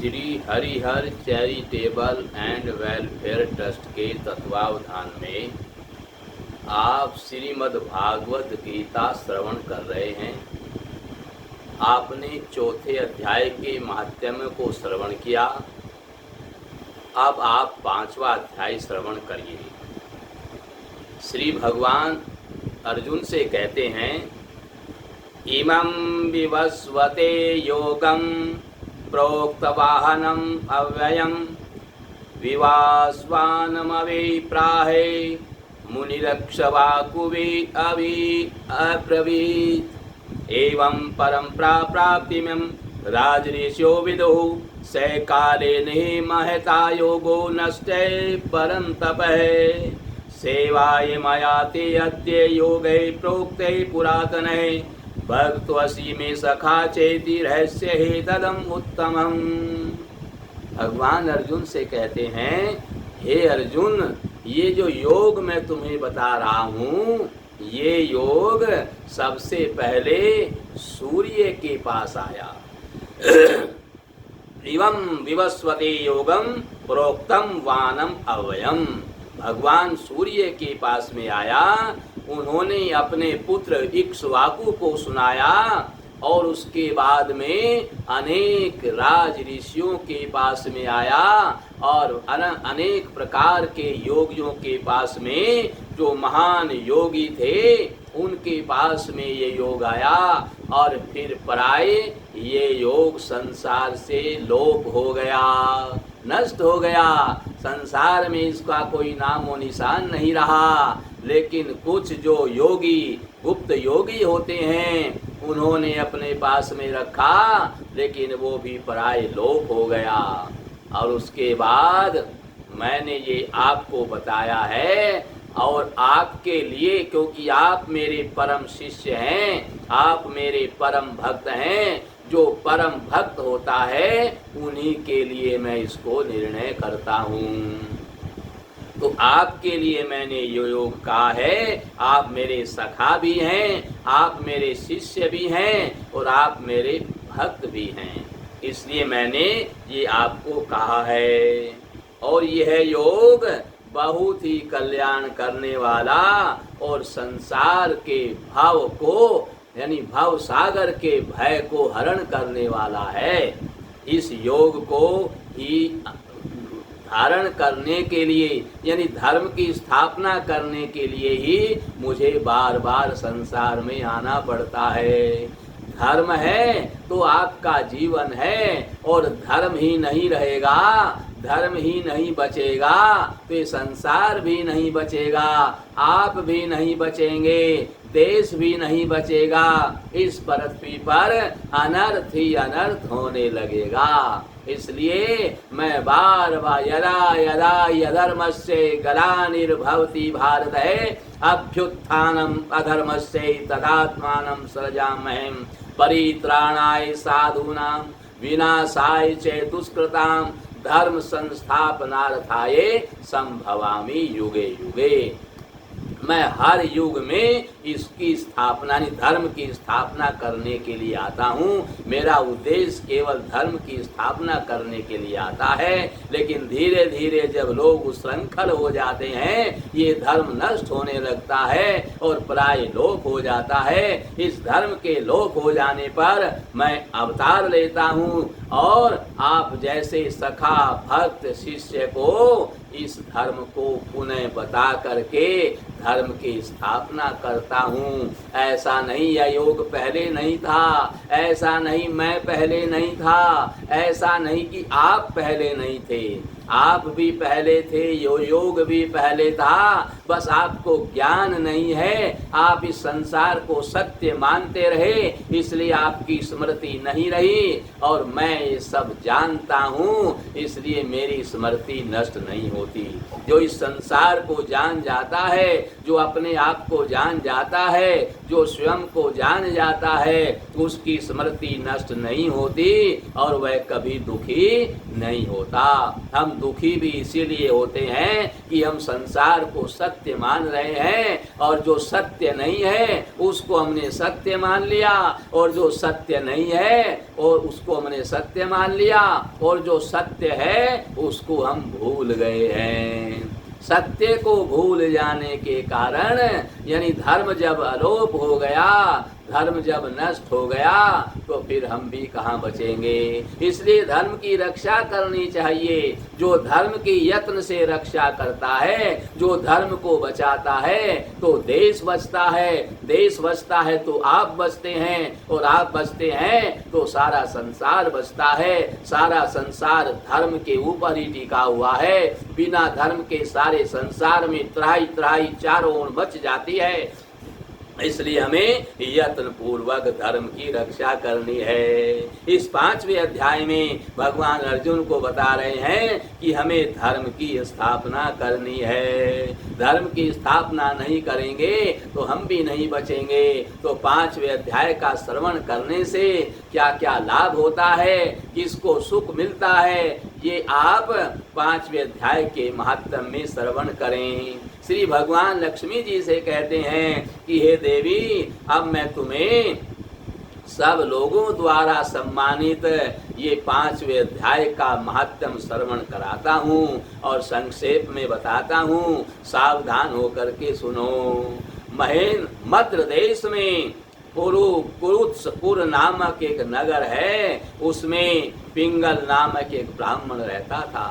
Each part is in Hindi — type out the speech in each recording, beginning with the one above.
Shri Harihar charitable and welfare trust के तत्वावधान में आप श्रीमद् भागवत गीता श्रवण कर रहे हैं। आपने चौथे अध्याय के महात्म्य को श्रवण किया। अब आप 5वां अध्याय श्रवण करिए। श्री भगवान अर्जुन से कहते हैं, इमं विवस्वते योगं प्रोक्तवाहनम अव्ययम विवास्वानमभिप्राहे मुनिरक्षवाकुवे अब्रवीत् एवं परं प्राप्तिमं राजऋषयो विदुः स कालेन हि महता योगो नष्टे परं तपः सेवाय मया ते अद्य योगे प्रोक्ते पुरातने भक्त्वसि मे सखा चेति रहस्य हे तदम उत्तमम्। भगवान अर्जुन से कहते हैं, हे अर्जुन, ये जो योग मैं तुम्हें बता रहा हूँ, ये योग सबसे पहले सूर्य के पास आया। एवं विवस्वते योगम प्रोक्तम वानम अव्ययम। भगवान सूर्य के पास में आया, उन्होंने अपने पुत्र इक्ष्वाकु को सुनाया और उसके बाद में अनेक राज ऋषियों के पास में आया और अनेक प्रकार के योगियों के पास में, जो महान योगी थे उनके पास में ये योग आया और फिर पराए ये योग संसार से लोप हो गया, नष्ट हो गया। संसार में इसका कोई नामो निशान नहीं रहा। लेकिन कुछ जो योगी, गुप्त योगी होते हैं, उन्होंने अपने पास में रखा, लेकिन वो भी पराये लोप हो गया। और उसके बाद मैंने ये आपको बताया है और आपके लिए, क्योंकि आप मेरे परम शिष्य हैं, आप मेरे परम भक्त हैं। जो परम भक्त होता है उन्हीं के लिए मैं इसको निर्णय करता हूँ। तो आपके लिए मैंने ये योग कहा है। आप मेरे सखा भी हैं, आप मेरे शिष्य भी हैं और आप मेरे भक्त भी हैं, इसलिए मैंने ये आपको कहा है। और यह योग बहुत ही कल्याण करने वाला और संसार के भाव को, यानी भाव सागर के भय को हरण करने वाला है। इस योग को ही धारण करने के लिए, यानी धर्म की स्थापना करने के लिए ही मुझे बार बार संसार में आना पड़ता है। धर्म है तो आपका जीवन है, और धर्म ही नहीं रहेगा, धर्म ही नहीं बचेगा तो ये संसार भी नहीं बचेगा, आप भी नहीं बचेंगे, देश भी नहीं बचेगा। इस पृथ्वी पर अनर्थ ही अनर्थ होने लगेगा। इसलिए मैं बार बार यदा यदा यधर्मस्य ग्लानिर्भवति भारते अभ्युत्थानम् अधर्मस्य तदात्मानं सृजाम्यहम् परित्राणाय साधूनां विनाशाय च दुष्कृतां धर्म संस्थापनार्थाय संभवामि युगे युगे। मैं हर युग में इसकी स्थापना, धर्म की स्थापना करने के लिए आता हूँ। मेरा उद्देश्य केवल धर्म की स्थापना करने के लिए आता है। लेकिन धीरे धीरे जब लोग उच्छृंखल हो जाते हैं, ये धर्म नष्ट होने लगता है और प्राय लोप हो जाता है। इस धर्म के लोप हो जाने पर मैं अवतार लेता हूँ और आप जैसे सखा भक्त शिष्य को इस धर्म को पुनः बता करके धर्म की स्थापना करता हूँ। ऐसा नहीं यह योग पहले नहीं था, ऐसा नहीं मैं पहले नहीं था, ऐसा नहीं कि आप पहले नहीं थे, आप भी पहले थे, योग भी पहले था, बस आपको ज्ञान नहीं है। आप इस संसार को सत्य मानते रहे, इसलिए आपकी स्मृति नहीं रही, और मैं ये सब जानता हूँ, इसलिए मेरी स्मृति नष्ट नहीं होती। जो इस संसार को जान जाता है, जो अपने आप को जान जाता है, जो स्वयं को जान जाता है, उसकी स्मृति नष्ट नहीं होती और वह कभी दुखी नहीं होता। हम दुखी भी इसीलिए होते हैं कि हम संसार को सत्य सत्य मान रहे हैं, और जो सत्य नहीं है उसको हमने सत्य मान लिया, और जो सत्य नहीं है और उसको हमने सत्य मान लिया, और जो सत्य है उसको हम भूल गए हैं। सत्य को भूल जाने के कारण, यानी धर्म जब अलोप हो गया, धर्म जब नष्ट हो गया, तो फिर हम भी कहाँ बचेंगे। इसलिए धर्म की रक्षा करनी चाहिए। जो धर्म की यत्न से रक्षा करता है, जो धर्म को बचाता है, तो देश बचता है, देश बचता है तो आप बचते हैं, और आप बचते हैं तो सारा संसार बचता है। सारा संसार धर्म के ऊपर ही टिका हुआ है। बिना धर्म के सारे संसार में त्राही त्राही चारों ओर बच जाती है। इसलिए हमें यत्न पूर्वक धर्म की रक्षा करनी है। इस 5वें अध्याय में भगवान अर्जुन को बता रहे हैं कि हमें धर्म की स्थापना करनी है। धर्म की स्थापना नहीं करेंगे तो हम भी नहीं बचेंगे। तो 5वें अध्याय का श्रवण करने से क्या क्या लाभ होता है, किसको सुख मिलता है, ये आप 5वें अध्याय के महात्म्य में श्रवण करें। श्री भगवान लक्ष्मी जी से कहते हैं कि हे देवी, अब मैं तुम्हें सब लोगों द्वारा सम्मानित ये 5वें अध्याय का महात्म श्रवण कराता हूँ और संक्षेप में बताता हूँ। सावधान होकर के सुनो। मद्र देश में कुरुत्सपुर नामक एक नगर है, उसमें पिंगल नामक एक ब्राह्मण रहता था।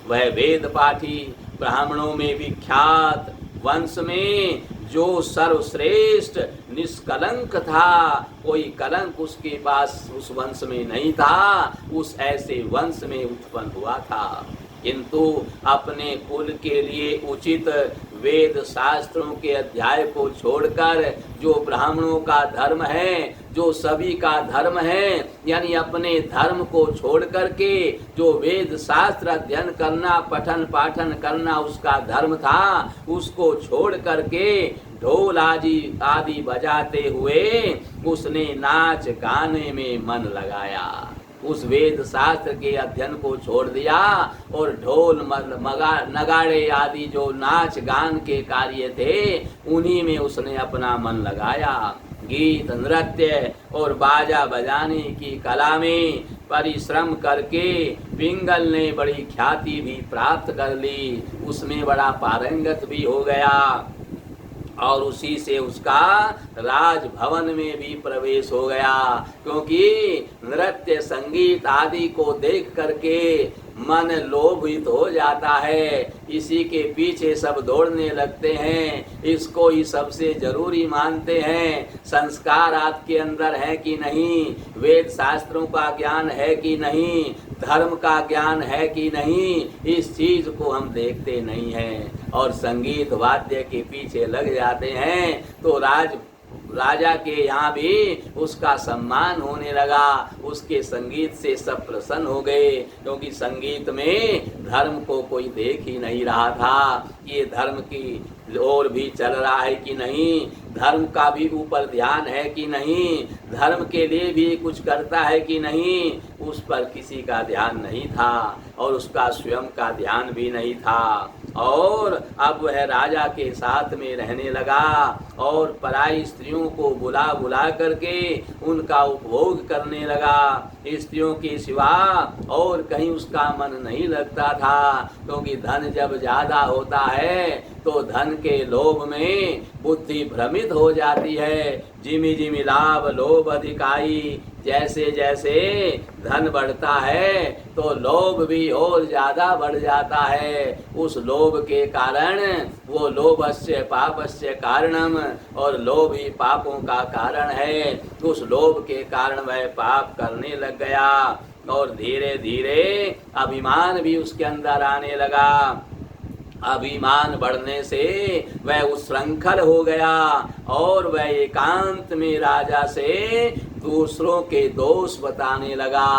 वह वेद पाठी, ब्राह्मणों में विख्यात, वंश में जो सर्वश्रेष्ठ निष्कलंक था, कोई कलंक उसके पास उस वंश में नहीं था, उस ऐसे वंश में उत्पन्न हुआ था। किंतु अपने कुल के लिए उचित वेद शास्त्रों के अध्याय को छोड़कर, जो ब्राह्मणों का धर्म है, जो सभी का धर्म है, यानी अपने धर्म को छोड़ करके जो वेद शास्त्र अध्ययन करना, पठन पाठन करना उसका धर्म था, उसको छोड़ करके ढोल आदि बजाते हुए उसने नाच गाने में मन लगाया। उस वेद शास्त्र के अध्ययन को छोड़ दिया और ढोल नगाड़े आदि जो नाच गान के कार्य थे, उन्हीं में उसने अपना मन लगाया। गीत, नृत्य और बाजा बजाने की कला में परिश्रम करके पिंगल ने बड़ी ख्याति भी प्राप्त कर ली, उसमें बड़ा पारंगत भी हो गया, और उसी से उसका राजभवन में भी प्रवेश हो गया। क्योंकि नृत्य संगीत आदि को देख करके मन लोभित हो जाता है, इसी के पीछे सब दौड़ने लगते हैं, इसको ही सबसे जरूरी मानते हैं। संस्कार आपके अंदर है कि नहीं, वेद शास्त्रों का ज्ञान है कि नहीं, धर्म का ज्ञान है कि नहीं, इस चीज को हम देखते नहीं हैं और संगीत वाद्य के पीछे लग जाते हैं। तो राजा के यहाँ भी उसका सम्मान होने लगा, उसके संगीत से सब प्रसन्न हो गए, क्योंकि संगीत में धर्म को कोई देख ही नहीं रहा था, ये धर्म की और भी चल रहा है कि नहीं, धर्म का भी ऊपर ध्यान है कि नहीं, धर्म के लिए भी कुछ करता है कि नहीं, उस पर किसी का ध्यान नहीं था और उसका स्वयं का ध्यान भी नहीं था। और अब वह राजा के साथ में रहने लगा और पराई स्त्रियों को बुला बुला करके उनका उपभोग करने लगा। स्त्रियों के सिवा और कहीं उसका मन नहीं लगता था, क्योंकि धन जब ज्यादा होता है तो धन के लोभ में बुद्धि भ्रमित हो जाती है। जिमी जिमी लाभ लोभ अधिकाई, जैसे जैसे धन बढ़ता है तो लोभ भी और ज्यादा बढ़ जाता है। उस लोभ के कारण वो लोभस्य पापस्य कारणम, और लोभ ही पापों का कारण है। उस लोभ के कारण वह पाप करने लग गया और धीरे धीरे अभिमान भी उसके अंदर आने लगा। अभिमान बढ़ने से वह उच्छृंखल हो गया और वह एकांत में राजा से दूसरों के दोष बताने लगा,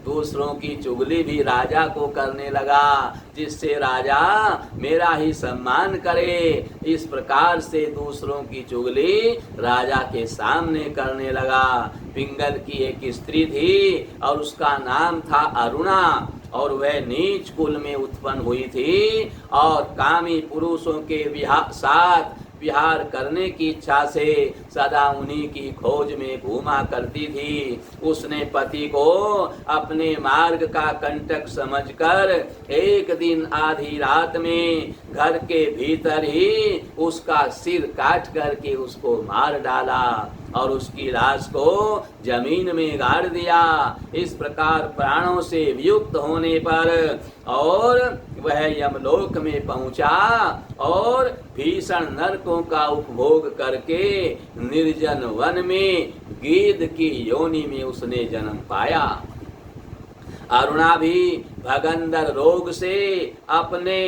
दूसरों की चुगली भी राजा को करने लगा, जिससे राजा मेरा ही सम्मान करे। इस प्रकार से दूसरों की चुगली राजा के सामने करने लगा। पिंगल की एक स्त्री थी और उसका नाम था अरुणा, और वह नीच कुल में उत्पन्न हुई थी और कामी पुरुषों के साथ विहार करने की इच्छा से सदा उन्हीं की खोज में घूमा करती थी। उसने पति को अपने मार्ग का कंटक समझकर एक दिन आधी रात में घर के भीतर ही उसका सिर काट करके उसको मार डाला और उसकी लाश को जमीन में गाड़ दिया। इस प्रकार प्राणों से वियुक्त होने पर और वह यमलोक में पहुंचा और भीषण नरकों का उपभोग करके निर्जन वन में गीध की योनि में उसने जन्म पाया। अरुणा भी भगंदर रोग से अपने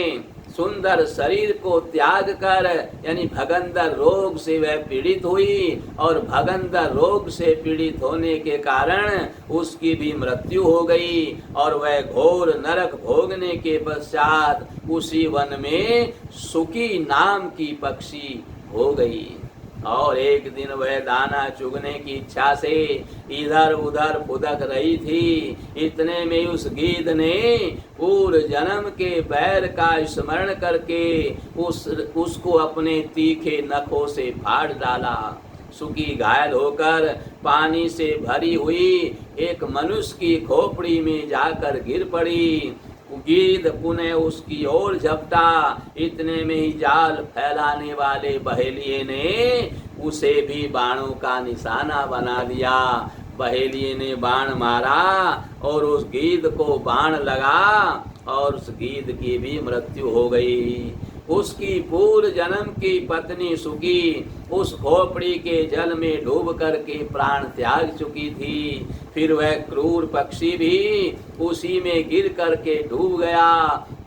सुंदर शरीर को त्याग कर, यानी भगंदर रोग से वह पीड़ित हुई और भगंदर रोग से पीड़ित होने के कारण उसकी भी मृत्यु हो गई और वह घोर नरक भोगने के पश्चात उसी वन में सुकी नाम की पक्षी हो गई। और एक दिन वह दाना चुगने की इच्छा से इधर उधर फुदक रही थी। इतने में उस गीध ने पूर्व जन्म के बैर का स्मरण करके उसको अपने तीखे नखों से फाड़ डाला। सुकी घायल होकर पानी से भरी हुई एक मनुष्य की खोपड़ी में जाकर गिर पड़ी। गीध पुनः उसकी ओर झपटा। इतने में ही जाल फैलाने वाले बहेलिये ने उसे भी बाणों का निशाना बना दिया। बहेलिये ने बाण मारा और उस गीध को बाण लगा और उस गीध की भी मृत्यु हो गई। उसकी पूर्व जन्म की पत्नी सुकी उस खोपड़ी के जल में डूब करके प्राण त्याग चुकी थी। फिर वह क्रूर पक्षी भी उसी में गिर करके डूब गया।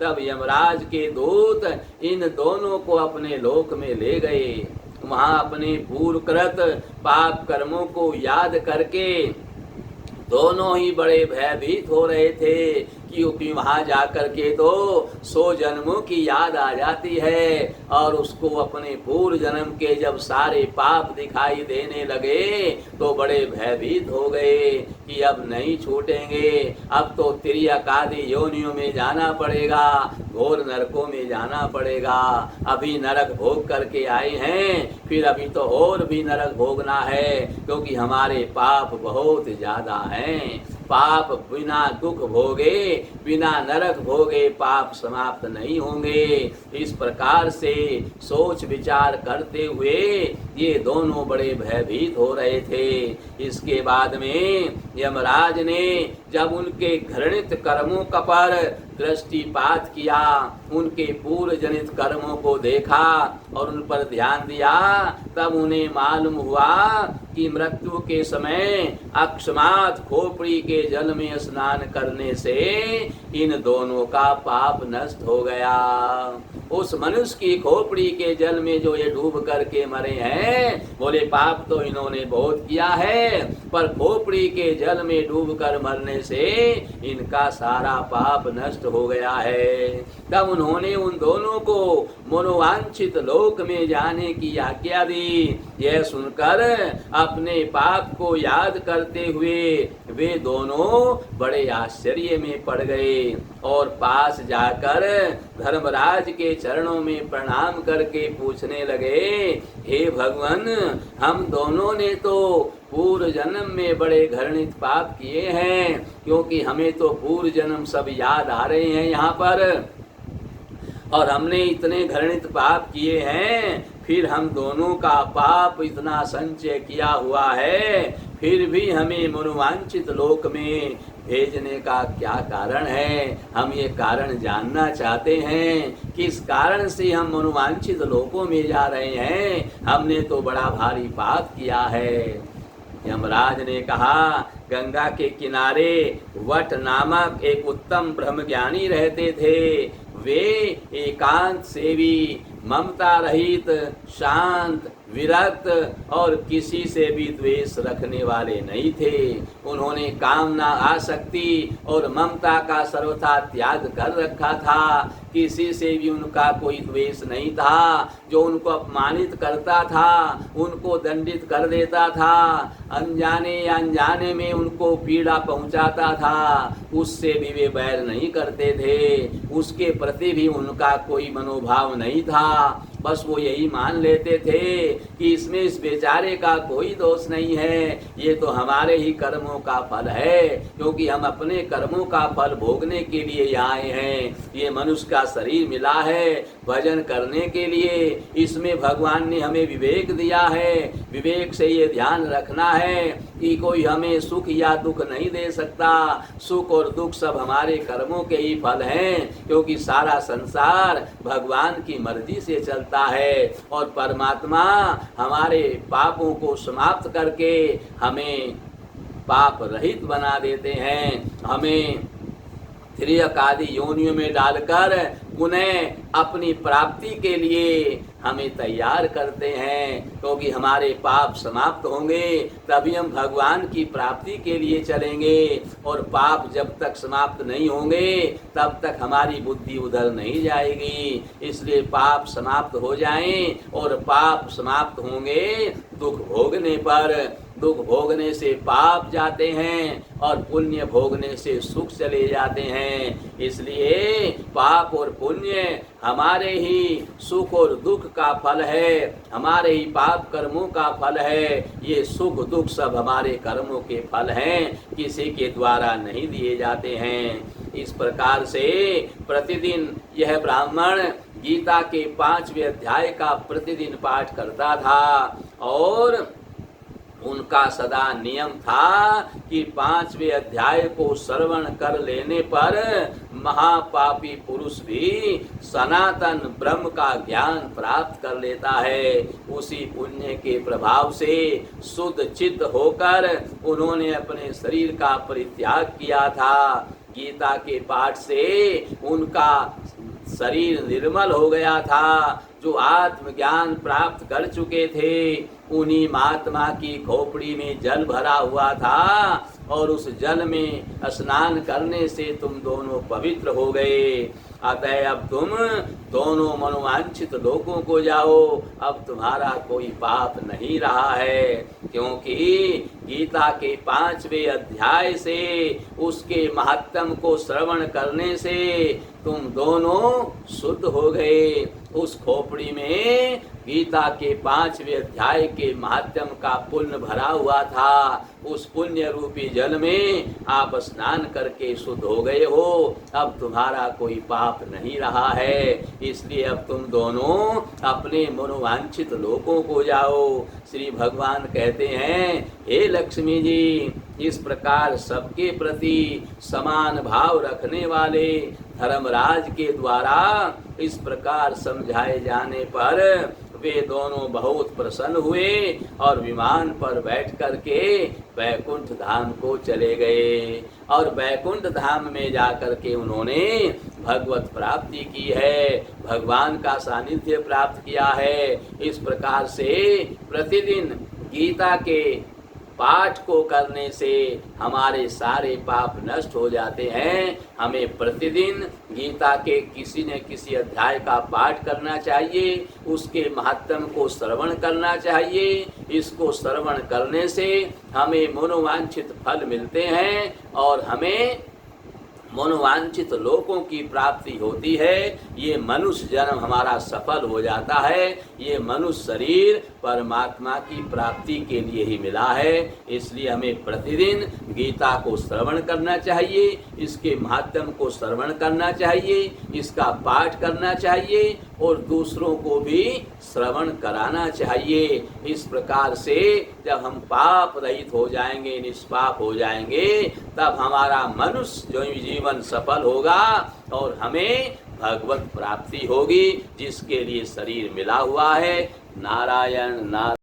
तब यमराज के दूत इन दोनों को अपने लोक में ले गए। वहां अपने पूर्वकृत पाप कर्मों को याद करके दोनों ही बड़े भयभीत हो रहे थे, क्योंकि वहां जाकर के तो 100 जन्मों की याद आ जाती है और उसको अपने पूर्व जन्म के जब सारे पाप दिखाई देने लगे तो बड़े भयभीत हो गए कि अब नहीं छूटेंगे, अब तो तिर्यक आदि योनियों में जाना पड़ेगा, घोर नरकों में जाना पड़ेगा। अभी नरक भोग करके आए हैं, फिर अभी तो और भी नरक भोगना है, क्योंकि हमारे पाप बहुत ज्यादा हैं। पाप बिना दुख भोगे, बिना नरक भोगे पाप समाप्त नहीं होंगे। इस प्रकार से सोच विचार करते हुए ये दोनों बड़े भयभीत हो रहे थे। इसके बाद में यमराज ने जब उनके घृणित कर्मों का पर दृष्टिपात किया, उनके पूर्व जनित कर्मों को देखा और उन पर ध्यान दिया, तब उन्हें मालूम हुआ कि मृत्यु के समय अकस्मात खोपड़ी के जल में स्नान करने से इन दोनों का पाप नष्ट हो गया। उस मनुष्य की खोपड़ी के जल में जो ये डूब करके मरे हैं, बोले पाप तो इन्होंने बहुत किया है, पर खोपड़ी के जल में डूब कर मरने से इनका सारा पाप नष्ट हो गया है। तब उन्होंने उन दोनों को मनोवांछित लोक में जाने की आज्ञा दी। यह सुनकर अपने पाप को याद करते हुए वे दोनों बड़े आश्चर्य में पड़ गए और पास जाकर धर्मराज के चरणों में प्रणाम करके पूछने लगे, हे भगवान, हम दोनों ने तो पूर्व जन्म में बड़े घृणित पाप किए हैं, क्योंकि हमें तो पूर्व जन्म सब याद आ रहे हैं यहाँ पर, और हमने इतने घृणित पाप किए हैं, फिर हम दोनों का पाप इतना संचय किया हुआ है, फिर भी हमें मनोवांछित लोक में भेजने का क्या कारण है? हम ये कारण जानना चाहते हैं, किस कारण से हम मनोवांछित लोकों में जा रहे हैं? हमने तो बड़ा भारी पाप किया है। यमराज ने कहा, गंगा के किनारे वट नामक एक उत्तम ब्रह्मज्ञानी रहते थे। वे एकांत सेवी, ममता रहित, शांत, विरक्त और किसी से भी द्वेष रखने वाले नहीं थे। उन्होंने कामना, आसक्ति और ममता का सर्वथा त्याग कर रखा था। किसी से भी उनका कोई द्वेष नहीं था। जो उनको अपमानित करता था उनको दंडित कर देता था, अनजाने या अनजाने में उनको पीड़ा पहुंचाता था, उससे भी वे बैर नहीं करते थे। उसके प्रति भी उनका कोई मनोभाव नहीं था। बस वो यही मान लेते थे कि इसमें इस बेचारे का कोई दोष नहीं है, ये तो हमारे ही कर्मों का फल है, क्योंकि हम अपने कर्मों का फल भोगने के लिए यहाँ आए हैं। ये मनुष्य का शरीर मिला है भजन करने के लिए। इसमें भगवान ने हमें विवेक दिया है। विवेक से ये ध्यान रखना है कि कोई हमें सुख या दुख नहीं दे सकता। सुख और दुख सब हमारे कर्मों के ही फल हैं, क्योंकि सारा संसार भगवान की मर्जी से चलता है और परमात्मा हमारे पापों को समाप्त करके हमें पाप रहित बना देते हैं। हमें त्रियक आदि योनियों में डालकर पुनः अपनी प्राप्ति के लिए हमें तैयार करते हैं, क्योंकि हमारे पाप समाप्त होंगे तभी हम भगवान की प्राप्ति के लिए चलेंगे। और पाप जब तक समाप्त नहीं होंगे तब तक हमारी बुद्धि उधर नहीं जाएगी। इसलिए पाप समाप्त हो जाएं, और पाप समाप्त होंगे दुख भोगने पर। दुख भोगने से पाप जाते हैं और पुण्य भोगने से सुख चले जाते हैं। इसलिए पाप और पुण्य हमारे ही सुख और दुख का फल है, हमारे ही पाप कर्मों का फल है। ये सुख दुख सब हमारे कर्मों के फल हैं, किसी के द्वारा नहीं दिए जाते हैं। इस प्रकार से प्रतिदिन यह ब्राह्मण गीता के 5वें अध्याय का प्रतिदिन पाठ करता था, और उनका सदा नियम था कि 5वें अध्याय को श्रवण कर लेने पर महापापी पुरुष भी सनातन ब्रह्म का ज्ञान प्राप्त कर लेता है। उसी पुण्य के प्रभाव से शुद्ध चित्त होकर उन्होंने अपने शरीर का परित्याग किया था। गीता के पाठ से उनका शरीर निर्मल हो गया था। जो आत्मज्ञान प्राप्त कर चुके थे उन्हीं महात्मा की खोपड़ी में जल भरा हुआ था, और उस जल में स्नान करने से तुम दोनों पवित्र हो गए। अतः अब तुम दोनों मनोवांछित लोकों को जाओ, अब तुम्हारा कोई पाप नहीं रहा है, क्योंकि गीता के 5वें अध्याय से उसके महात्म को श्रवण करने से तुम दोनों शुद्ध हो गए। उस खोपड़ी में गीता के 5वें अध्याय के महात्म का पुण्य भरा हुआ था। उस पुण्य रूपी जल में आप स्नान करके शुद्ध हो गए हो। अब तुम्हारा कोई पाप नहीं रहा है। इसलिए अब तुम दोनों अपने मनोवांछित लोकों को जाओ। श्री भगवान कहते हैं, हे लक्ष्मी जी, इस प्रकार सबके प्रति समान भाव रखने वाले धर्मराज के द्वारा इस प्रकार समझाए जाने पर वे दोनों बहुत प्रसन्न हुए और विमान पर बैठ करके बैकुंठ धाम को चले गए। और बैकुंठ धाम में जाकर के उन्होंने भगवत प्राप्ति की है, भगवान का सानिध्य प्राप्त किया है। इस प्रकार से प्रतिदिन गीता के पाठ को करने से हमारे सारे पाप नष्ट हो जाते हैं। हमें प्रतिदिन गीता के किसी न किसी अध्याय का पाठ करना चाहिए, उसके महात्म को श्रवण करना चाहिए। इसको श्रवण करने से हमें मनोवांछित फल मिलते हैं और हमें मनोवांछित लोकों की प्राप्ति होती है। ये मनुष्य जन्म हमारा सफल हो जाता है। ये मनुष्य शरीर परमात्मा की प्राप्ति के लिए ही मिला है। इसलिए हमें प्रतिदिन गीता को श्रवण करना चाहिए, इसके महात्म को श्रवण करना चाहिए, इसका पाठ करना चाहिए और दूसरों को भी श्रवण कराना चाहिए। इस प्रकार से जब हम पाप रहित हो जाएंगे, निष्पाप हो जाएंगे, तब हमारा मनुष्य जो जीवन सफल होगा और हमें भगवत प्राप्ति होगी, जिसके लिए शरीर मिला हुआ है। नारायण नारायण।